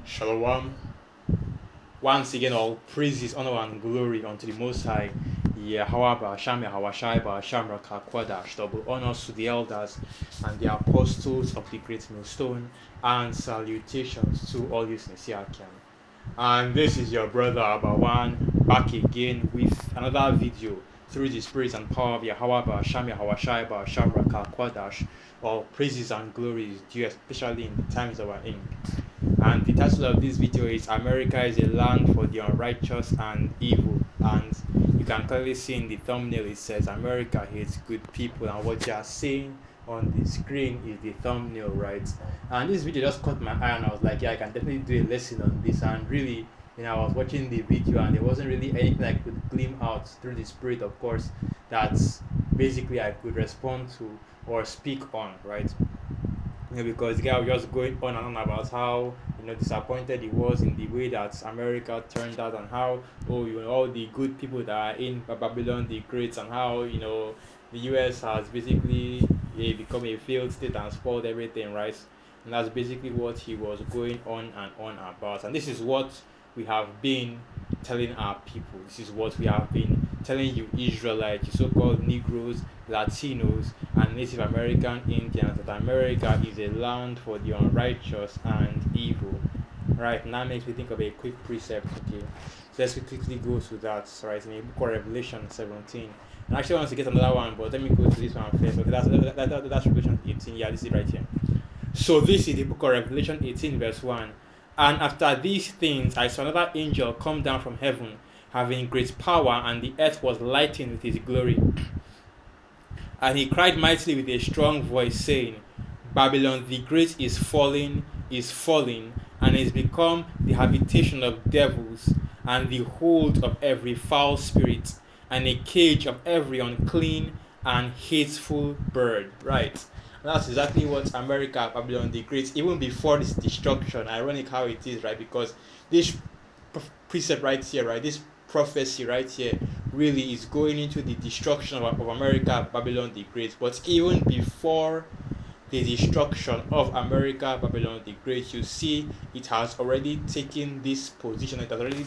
Shalom. Once again, all praises, honor, and glory unto the Most High. Yahweh Ba'asham, Yahweh Shai Ba'asham, Rakakwadash. Double honors to the elders and the apostles of the great millstone, and salutations to all you sincere Ken. And this is your brother Abawan back again with another video through the spirit and power of Yahweh Ba'asham, Yahweh Shai Ba'asham, Rakakwadash. All praises and glories due, especially in the times that we're in. And the title of this video is America is a land for the unrighteous and evil. And you can clearly see in the thumbnail it says America hates good people, and what you are seeing on the screen is the thumbnail, right? And this video just caught my eye and I was like, yeah, I can definitely do a lesson on this. And really, I was watching the video and there wasn't really anything I could glean out through the spirit, of course, that basically I could respond to or speak on, right? Because the guy was just going on and on about how disappointed he was in the way that America turned out, and how all the good people that are in Babylon the Great, and how the US has basically become a failed state and spoiled everything, right? And that's basically what he was going on and on about. And this is what we have been telling our people. This is what we have been telling you Israelites, you so-called Negroes, Latinos, and Native American Indians, that America is a land for the unrighteous and evil. Right, now makes me think of a quick precept. Okay, so let's quickly go to that. Right, in the book of Revelation 17. And I actually want to get another one, but let me go to this one first. Okay, that's Revelation 18. Yeah, this is right here. So this is the book of Revelation 18, verse 1. And after these things, I saw another angel come down from heaven, having great power, and the earth was lightened with his glory. And he cried mightily with a strong voice, saying, Babylon the Great is fallen, and is become the habitation of devils, and the hold of every foul spirit, and a cage of every unclean and hateful bird. Right. And that's exactly what America, Babylon the Great, even before this destruction, ironic how it is, right? Because this precept right here, right, this prophecy right here really is going into the destruction of America, Babylon the Great. But even before the destruction of America, Babylon the Great, you see it has already taken this position. It has already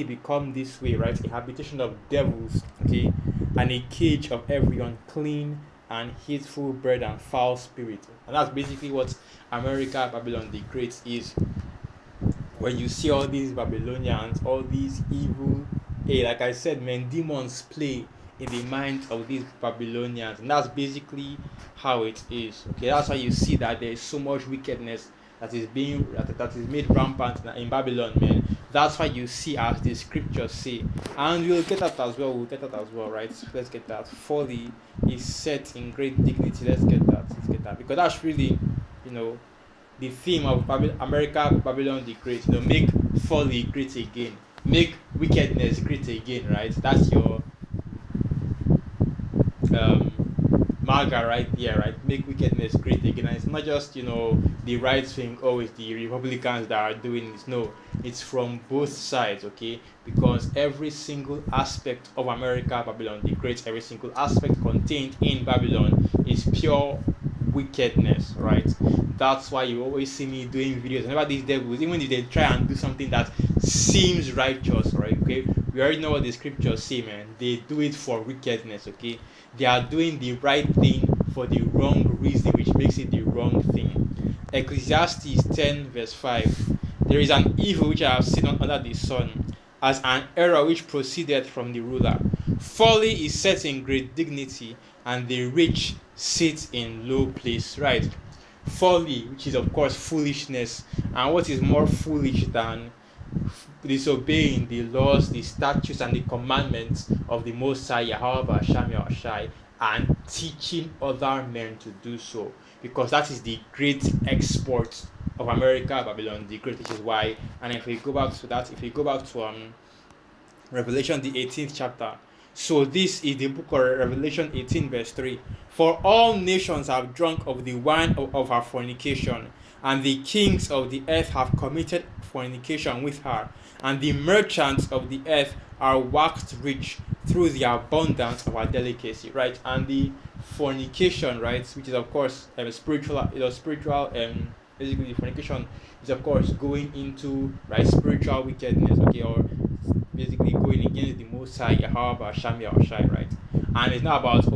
become this way, right? A habitation of devils, okay, and a cage of every unclean and hateful bird and foul spirit. And that's basically what America, Babylon the Great is. When you see all these Babylonians, all these evil, like I said, man, demons play in the minds of these Babylonians, and that's basically how it is. Okay, that's why you see that there is so much wickedness that is made rampant in Babylon, man. That's why you see, as the scriptures say, and we'll get that as well. Right? Let's get that. Folly is set in great dignity. Let's get that because that's really, the theme of America, Babylon the Great. Make folly great again, make wickedness great again. Right? That's your MAGA right there, right? Make wickedness great again. And it's not just the right wing, always the Republicans that are doing this. No, it's from both sides, okay? Because every single aspect of America, Babylon the Great, every single aspect contained in Babylon is pure wickedness, right? That's why you always see me doing videos whenever these devils, even if they try and do something that seems righteous, right? Okay, we already know what the scriptures say, man. They do it for wickedness, okay? They are doing the right thing for the wrong reason, which makes it the wrong thing. Ecclesiastes 10 verse 5. There is an evil which I have seen under the sun, as an error which proceedeth from the ruler. Folly is set in great dignity, and the rich sit in low place. Right? Folly, which is of course foolishness, and what is more foolish than disobeying the laws, the statutes, and the commandments of the Most High Yahweh Shai, and teaching other men to do so, because that is the great export of America, Babylon the Great, which is why. And if we go back to Revelation the 18th chapter. So this is the book of Revelation 18 verse 3. For all nations have drunk of the wine of her fornication, and the kings of the earth have committed fornication with her, and the merchants of the earth are waxed rich through the abundance of her delicacy. Right? And the fornication, right, which is of course spiritual basically fornication is of course going into right spiritual wickedness, okay, or basically going against the Most High, Yahweh, Hashem, Yahushai, right? And it's not about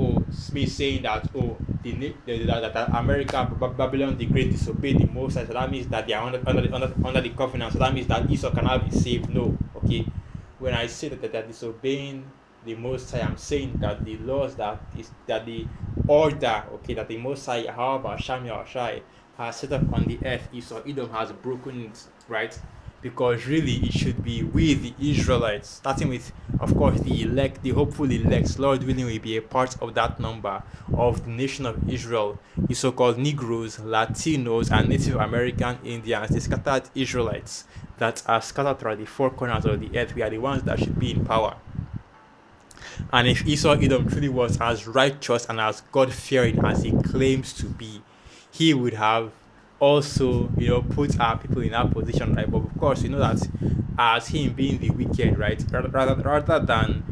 me saying that that America, Babylon the Great disobeyed the Most High, so that means that they are under the covenant, so that means that Esau cannot be saved. No, okay. When I say that they're disobeying the Most High, I'm saying that the laws that the order, okay, that the Most High, Yahweh, Hashem, Yahushai has set up on the earth, Esau, Edom has broken it, right? Because really it should be with the Israelites, starting with, of course, the elect, the hopeful elect. Lord willing, will be a part of that number of the nation of Israel, the so-called Negroes, Latinos, and Native American Indians, the scattered Israelites that are scattered throughout the four corners of the earth. We are the ones that should be in power. And if Esau Edom truly was as righteous and as God-fearing as he claims to be, he would have also, put our people in that position, right? But of course, we know that as him being the wicked, right, rather than,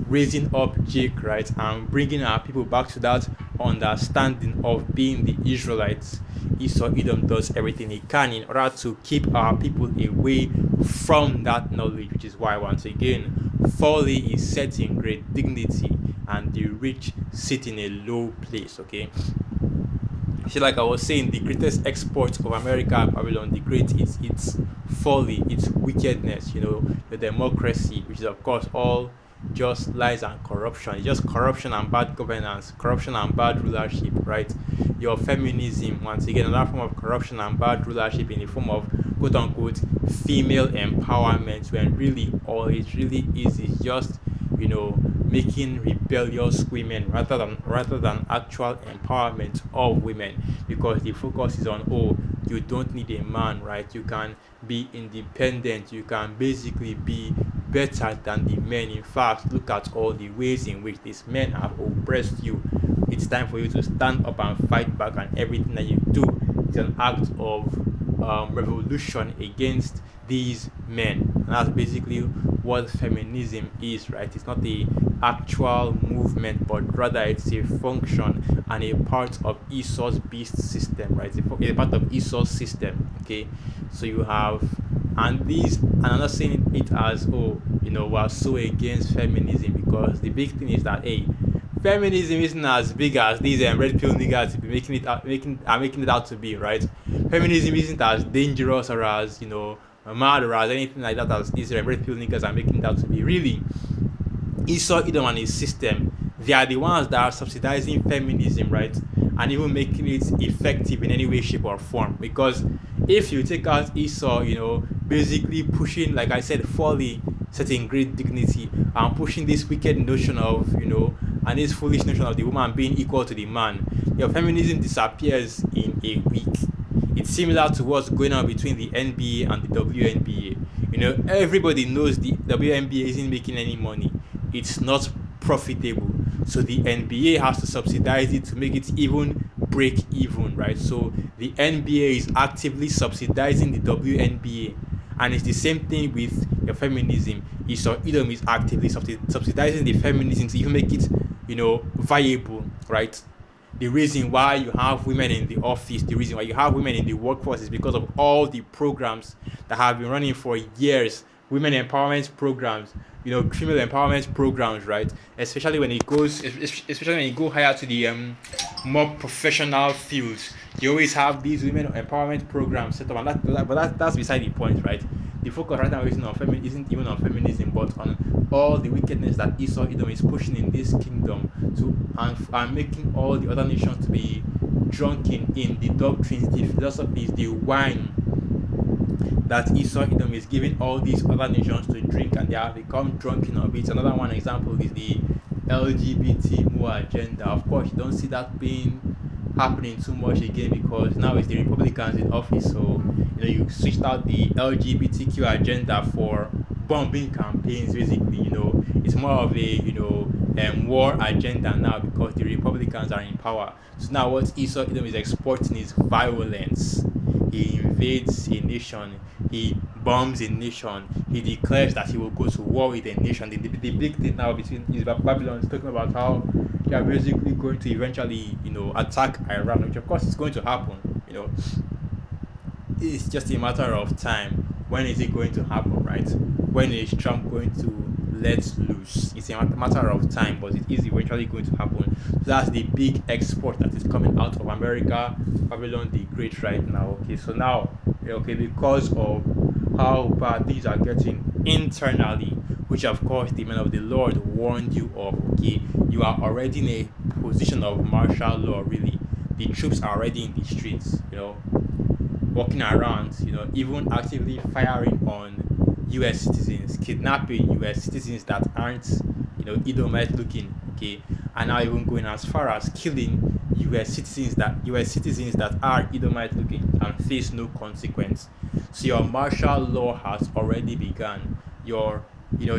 raising up Jake, right, and bringing our people back to that understanding of being the Israelites, Esau Edom does everything he can in order to keep our people away from that knowledge, which is why, once again, folly is set in great dignity and the rich sit in a low place, okay? See, like I was saying, the greatest export of America, Babylon the Great, is its folly, its wickedness, the democracy, which is of course all just lies and corruption. It's just corruption and bad governance, corruption and bad rulership, right? Your feminism, once again, another form of corruption and bad rulership in the form of quote unquote female empowerment, when really all it really is just, making rebellious women rather than actual empowerment of women, because the focus is on, you don't need a man, right? You can be independent, you can basically be better than the men. In fact, look at all the ways in which these men have oppressed you. It's time for you to stand up and fight back, and everything that you do is an act of revolution against these men. And that's basically what feminism is, right? It's not the actual movement, but rather it's a function and a part of Esau's beast system, right? It's a part of Esau's system, okay? So you have, and I'm not saying it as, we're so against feminism, because the big thing is that, feminism isn't as big as these red pill niggas be making it out to be, right? Feminism isn't as dangerous or as, mad or as anything like that as these red pill niggas are making it out to be. Really, Esau Edom and his system, they are the ones that are subsidizing feminism, right? And even making it effective in any way, shape, or form. Because if you take out Esau, basically pushing, like I said, folly, setting great dignity, and pushing this wicked notion of, and this foolish notion of the woman being equal to the man, your feminism disappears in a week. It's similar to what's going on between the NBA and the WNBA. Everybody knows the WNBA isn't making any money. It's not profitable. So the NBA has to subsidize it to make it even break even, right? So the NBA is actively subsidizing the WNBA. And it's the same thing with your feminism. Esau Edom is actively subsidizing the feminism to even make it, viable, right? The reason why you have women in the office, the reason why you have women in the workforce is because of all the programs that have been running for years. Women empowerment programs, female empowerment programs, right? Especially when you go higher to the more professional fields, you always have these women empowerment programs set up, and that's beside the point, right? The focus right now isn't even on feminism, but on all the wickedness that Esau Edom is pushing in this kingdom and making all the other nations to be drunken in the doctrines, the philosophies, the wine that Esau Edom is giving all these other nations to drink, and they have become drunken of it. Another one example is the LGBT more agenda. Of course, you don't see that being happening too much again, because now it's the Republicans in office. So you switched out the LGBTQ agenda for bombing campaigns. Basically, it's more of a war agenda now, because the Republicans are in power. So now what Esau Edom is exporting is violence. He invades a nation, he bombs a nation, he declares that he will go to war with a nation. The big thing now between is Babylon is talking about how they are basically going to eventually, attack Iran, which of course is going to happen, it's just a matter of time. When is it going to happen, right? When is Trump going to let loose? It's a matter of time, but it is eventually going to happen. So that's the big export that is coming out of America, Babylon the Great right now. Okay, so now, okay, because of how bad these are getting internally, which of course the men of the Lord warned you of, okay, you are already in a position of martial law, really. The troops are already in the streets, walking around, even actively firing on US citizens, kidnapping US citizens that aren't, Edomite looking, okay, and now even going as far as killing US citizens that are Edomite looking and face no consequence. So your martial law has already begun. Your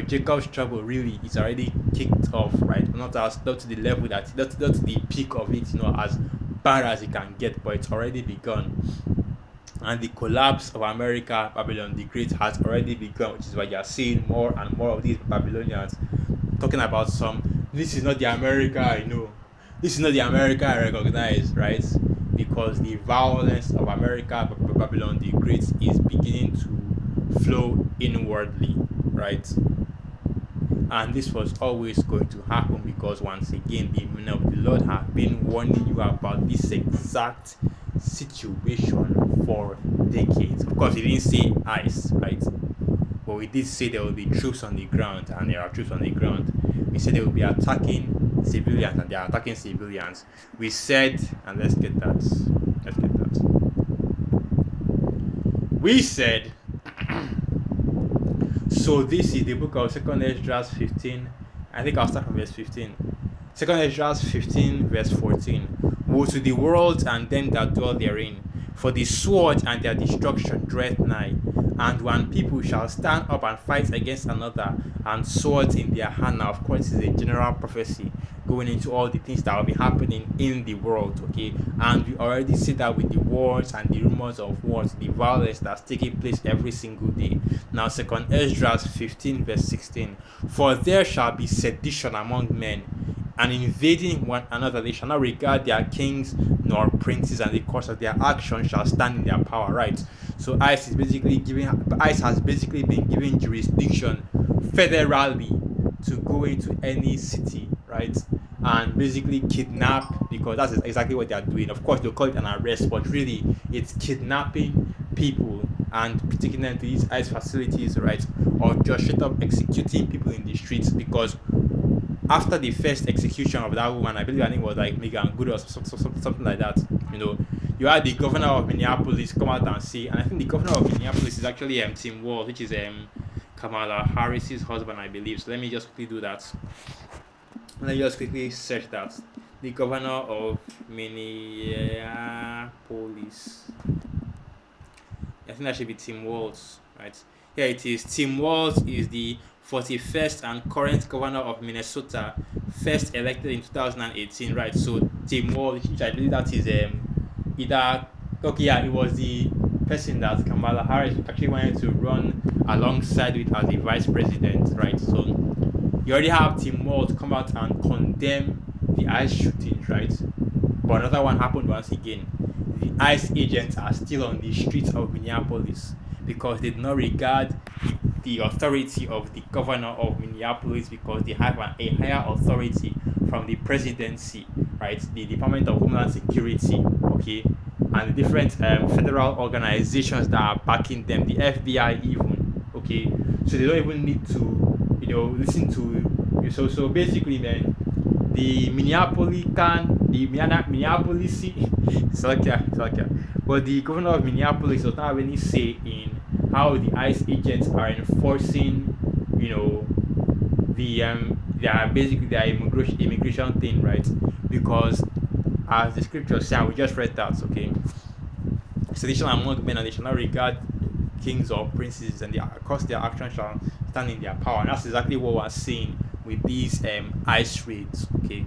Jacob's trouble really is already kicked off, right? Not to the level not to the peak of it, as bad as it can get, but it's already begun. And the collapse of America, Babylon the Great, has already begun, which is why you are seeing more and more of these Babylonians talking about this is not the America I know. This is not the America I recognize, right? Because the violence of America, Babylon the Great, is beginning to flow inwardly, right? And this was always going to happen because, once again, the men of the Lord have been warning you about this exact situation for decades. Of course, he didn't say ICE, right? But we did say there will be troops on the ground, and there are troops on the ground. We said they will be attacking civilians, and they are attacking civilians. We said, and let's get that. We said, so this is the book of 2nd Esdras 15. I think I'll start from verse 15. 2nd Esdras 15, verse 14. Woe to the world and them that dwell therein, for the sword and their destruction draweth nigh. And one people shall stand up and fight against another, and swords in their hand. Now, of course, this is a general prophecy going into all the things that will be happening in the world, okay? And we already see that with the wars and the rumors of wars, the violence that's taking place every single day. Now, 2nd Esdras 15, verse 16. For there shall be sedition among men, and invading one another. They shall not regard their kings nor princes, and the course of their action shall stand in their power, right? So ICE has basically been given jurisdiction federally to go into any city, right? And basically kidnap, because that's exactly what they are doing. Of course, they'll call it an arrest, but really it's kidnapping people and taking them to these ICE facilities, right? Or just straight up executing people in the streets. Because after the first execution of that woman, I believe her name was like Megan Good or something like that, you had the governor of Minneapolis come out and say, and I think the governor of Minneapolis is actually Tim Walz, which is Kamala Harris's husband, I believe. So let me just quickly do that. Let me just quickly search that. The governor of Minneapolis. I think that should be Tim Walz, right? Here it is. Tim Walz is the 41st and current governor of Minnesota, first elected in 2018, right? So Tim Walz, which I believe that is it was the person that Kamala Harris actually wanted to run alongside with as the vice president, right? So you already have Tim Walz come out and condemn the ICE shootings, right? But another one happened once again. The ICE agents are still on the streets of Minneapolis because they do not regard the authority of the governor of Minneapolis, because they have a higher authority from the presidency, right? The Department of Homeland Security, okay? And the different federal organizations that are backing them, the FBI even, okay? So they don't even need to, listen to you. So basically, man, the Minneapolis, but the governor of Minneapolis does not have any say in how the ICE agents are enforcing, their immigration thing, right? Because as the scriptures say, we just read that, okay? Sedition among men, and they shall not regard kings or princes, and across their actions shall stand in their power. And that's exactly what we're seeing with these ICE raids, okay?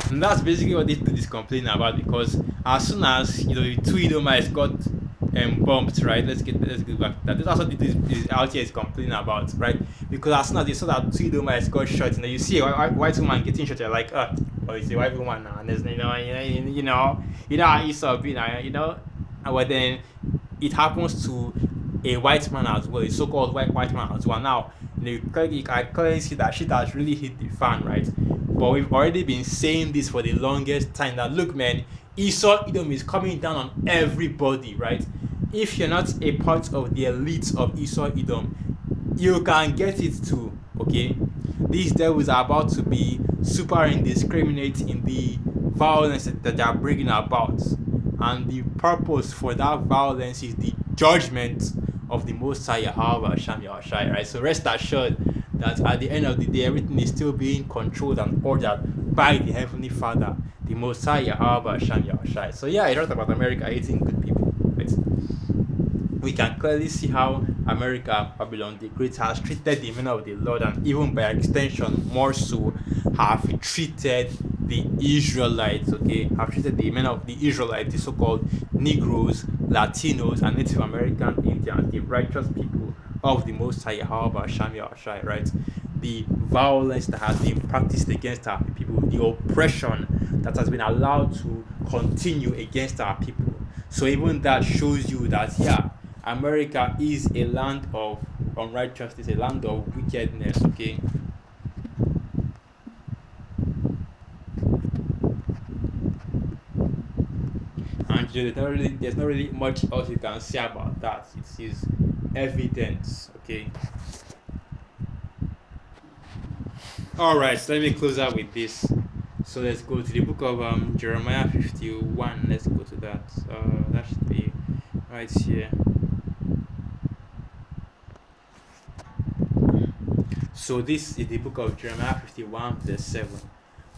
And that's basically what this dude is complaining about, because as soon as the two Edomites got bumped, right? Let's get back to that. That's what this out here is complaining about, right? Because as soon as they saw that two Edomites got shot, you see a white woman getting shot, you're like, oh, it's a white woman now, and there's how Esau been, but then it happens to a white man as well, a so-called white man as well. Now, you can clearly see that shit has really hit the fan, right? But we've already been saying this for the longest time that look, man, Esau Edom is coming down on everybody, right? If you're not a part of the elite of Esau Edom, you can get it too, okay? These devils are about to be super indiscriminate in the violence that they are bringing about, and the purpose for that violence is the judgment of the Most High Yahweh Hashem Yahushai, right? So rest assured that at the end of the day, everything is still being controlled and ordered by the Heavenly Father, the Most High Yahweh Hashem Yahushai. So yeah, I talked about America hating good people, right? We can clearly see how America, Babylon the Great, has treated the men of the Lord, and even by extension, more so, have treated the Israelites, okay? Have treated the men of the Israelites, the so-called Negroes, Latinos, and Native American Indians, the righteous people of the Most High Yahweh Hashem Yahushai, right? The violence that has been practiced against our people, the oppression that has been allowed to continue against our people. So even that shows you that, yeah, America is a land of unrighteousness, a land of wickedness, okay? And there's not really much else you can say about that. It is evidence, okay? Alright, so let me close out with this. So let's go to the book of Jeremiah 51. Let's go to that. That should be right here. So this is the book of Jeremiah 51 verse 7.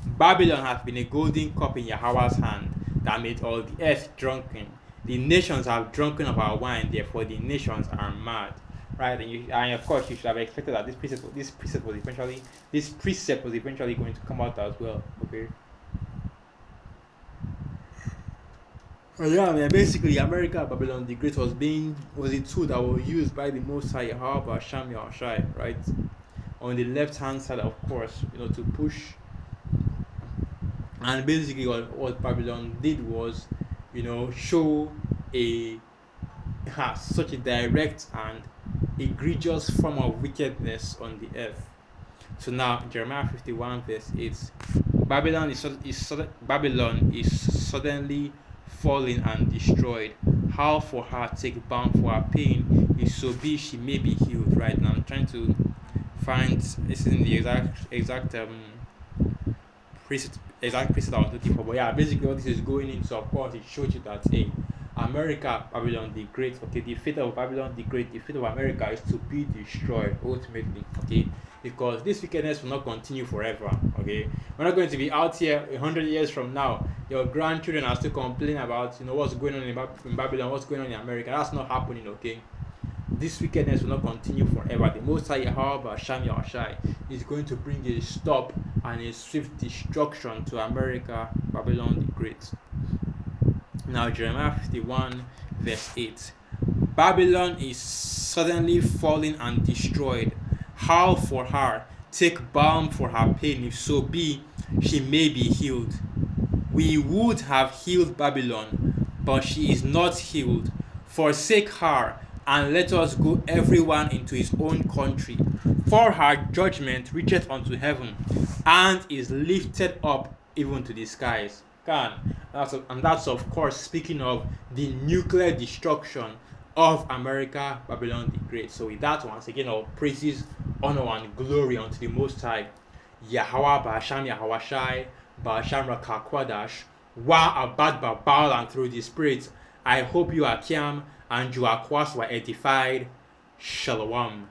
Babylon hath been a golden cup in Yahweh's hand, that made all the earth drunken. The nations have drunken of our wine, therefore the nations are mad. Right, and of course you should have expected that this precept was eventually going to come out as well. Okay. Yeah, man. Basically, America, Babylon the Great was a tool that was used by the Most High Yahweh Hashem Yahushai, right? On the left hand side, of course, to push. And basically, what Babylon did was, show such a direct and egregious form of wickedness on the earth. So now, Jeremiah 51 verse 8: Babylon is suddenly fallen and destroyed. How for her take balm for her pain, if so be she may be healed. Right now, I'm trying to find this in the exact precept I was looking for. But yeah, basically what this is going into, of course, it shows you that America, Babylon the Great, okay, the fate of Babylon the Great, the fate of America is to be destroyed ultimately, okay, because this wickedness will not continue forever, okay. We're not going to be out here 100 years from now. Your grandchildren are still complaining about what's going on in Babylon, what's going on in America. That's not happening, okay. This wickedness will not continue forever. The Most High Yahweh Hashem Yahushai is going to bring a stop and a swift destruction to America, Babylon the Great. Now, Jeremiah 51 verse 8: Babylon is suddenly fallen and destroyed. How for her take balm for her pain, if so be she may be healed. We would have healed Babylon, but she is not healed. Forsake her, and let us go everyone into his own country. For her judgment reacheth unto heaven, and is lifted up even to the skies. That's of course speaking of the nuclear destruction of America, Babylon the Great. So with that, once again, all praises, honor, and glory unto the Most High Yahweh Ba'asham Yahushai Ba'asham Rakakwadash Wa Abad Babal, and through the Spirit. I hope you are calm and you are edified. Shalom.